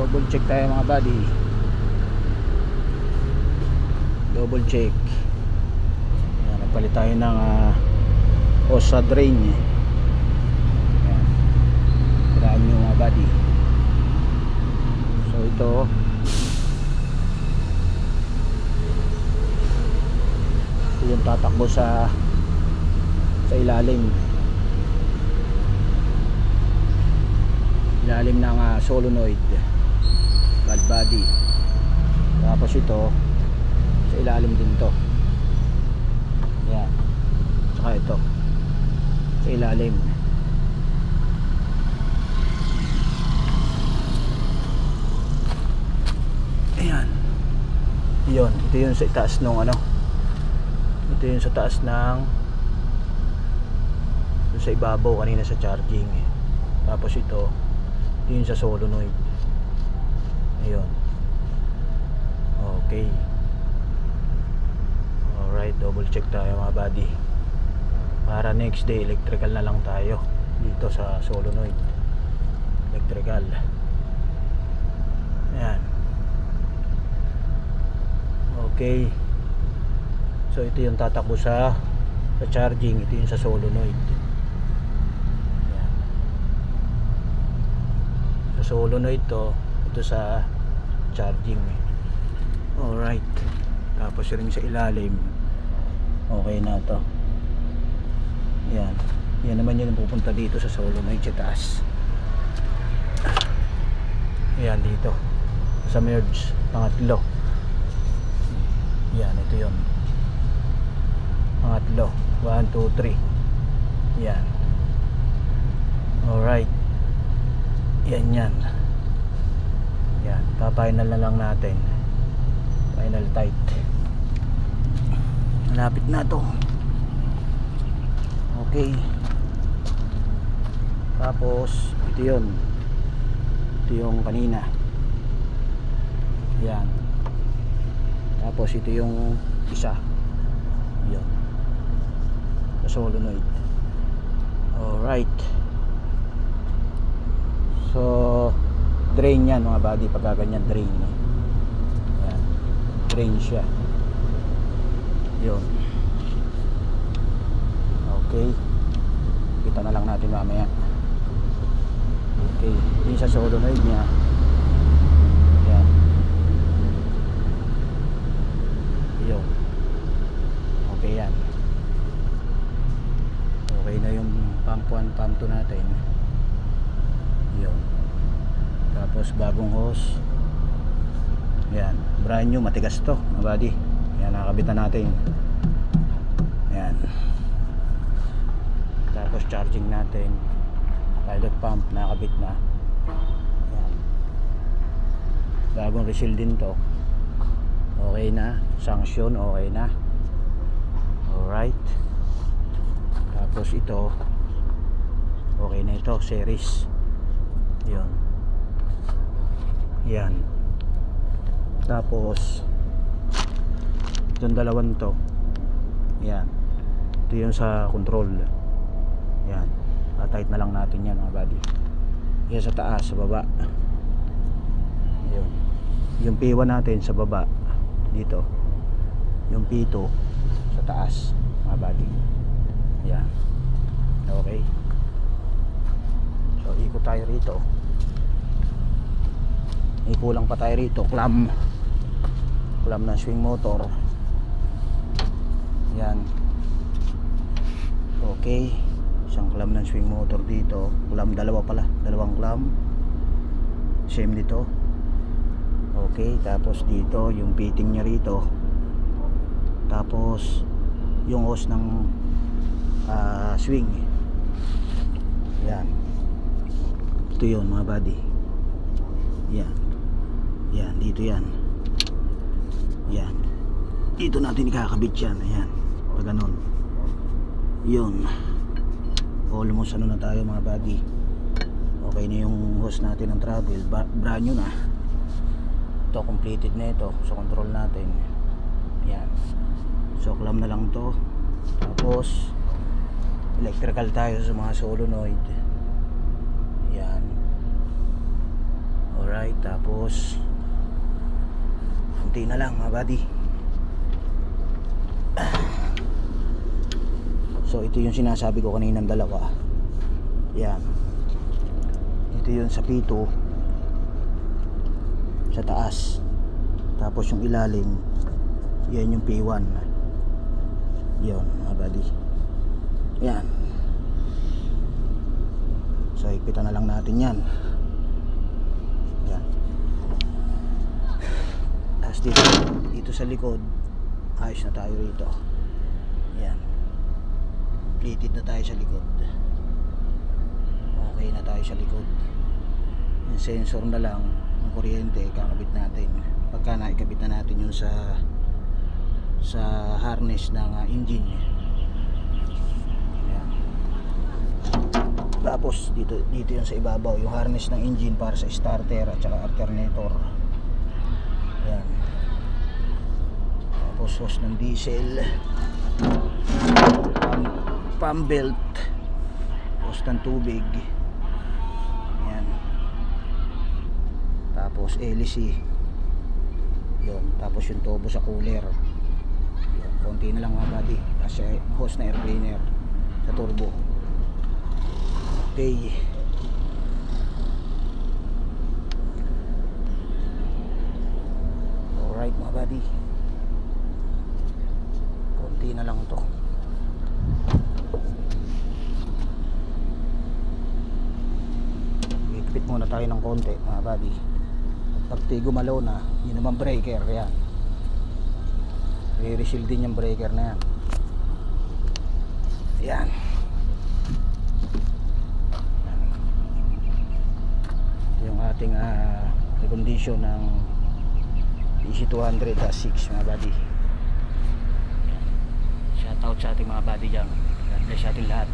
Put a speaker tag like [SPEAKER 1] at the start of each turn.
[SPEAKER 1] double check tayo mga buddy. Double check. Ayan, nagpalit tayo ng hose sa drain. Ayan, tiraan nyo mga buddy. So ito yung tatakbo sa ilalim ng solenoid valve body. Tapos ito sa ilalim din to. Yan, saka ito sa ilalim. Ayan, yun, ito yung sa itaas nung ano, ito yung sa taas ng yung sa ibabaw kanina sa charging. Tapos ito yung sa solenoid. Ayun. Okay. Alright, double check tayo mga buddy. Para next day electrical na lang tayo dito sa solenoid. Electrical. Ayan. Okay. So ito yung tatakbo sa charging, ito yung sa solenoid. Ayan. Sa solenoid to, ito sa charging. Alright. Tapos rin sa ilalim. Okay na to. Yan. Yan naman yun pupunta dito sa solenoid sa taas. Yan dito. Sa merge, pangatlo. Yan, ito yun. Pangatlo. 1, 2, 3. Yan. Alright. Yan yan. Yan. Pa-final na lang natin. Final tight. Malapit na to. Okay. Tapos ito yun. Ito yung kanina. Yan. Tapos ito yung isa. Yan. Sa solenoid. Alright. So drain yan mga buddy. Pagka ganyan drain. Yan. Drain siya. Yun. Okay. Kita na lang natin mamaya. Okay. Yung sa solenoid niya. Yan. Yun. Okay yan. Okay na yung pump 1, pump 2 natin. Yun. Tapos bagong hose. Yan. Brand new, matigas to mga buddy. Yan, nakabitan natin. Yan. Tapos charging natin. Pilot pump nakabit na. Yan. Bagong reseal din to. Okay na. Sanction okay na. Alright. Tapos ito okay na ito. Series. Yan. Yan. Tapos itong dalawan to. Yan. Ito yung sa control. Yan. Tight na lang natin yan mga buddy. Yan sa taas, sa baba. Yun. Yung P1 natin sa baba. Dito. Yung P2 sa taas mga buddy. Yan. Okay. So ikot tayo rito. Ikulang pa tayo rito. Clamp ng swing motor. Yan. Okay. Isang clamp ng swing motor dito. Clamp dalawa pala. Dalawang clamp. Same dito. Okay. Tapos dito yung fitting nya rito. Tapos yung hose ng swing. Yan. Ito yun mga buddy. Yan. Yan. Dito yan. Yan. Dito natin ikakabit yan. Ayan. Pag ganun. Yun. Almost ano na tayo mga buddy. Okay na yung hose natin ng travel. Brand new na. Ito completed na ito. So control natin. Yan. So clamp na lang to. Tapos electrical tayo sa mga solenoid. Yan. Alright. Alright, tapos kunti na lang mga buddy. So ito yung sinasabi ko kaninang dalawa. Yan. Ito yun sa P2 sa taas. Tapos yung ilalim, yan yung P1. Yan mga buddy. Yan. So higpitan na lang natin yan. Yan. Tapos dito sa likod, ayos na tayo rito. Yan. Completed na tayo sa likod. Okay na tayo sa likod. Yung sensor na lang, yung kuryente, kakabit natin. Pagka naikabit na natin yun sa harness ng engine. Yan. Tapos dito yun sa ibabaw, yung harness ng engine para sa starter at saka alternator. Yan. Tapos hose ng diesel, pump belt, hose ng tubig. Yan. Tapos LC. Yun. Tapos yung turbo sa cooler. Yun. Konti na lang mga buddy. Kasi hose na air cleaner sa turbo. Okay. Alright mga buddy. Konti na lang to. Ikpit muna tayo ng konti mga buddy. Pag gumalaw na, yun naman breaker. Yan. Re-reseal din yung breaker na yan. Yan. Yung ating recondition ng EC200-6 mga buddy. Shoutout sa ating mga buddy dyan. God bless sa ating lahat.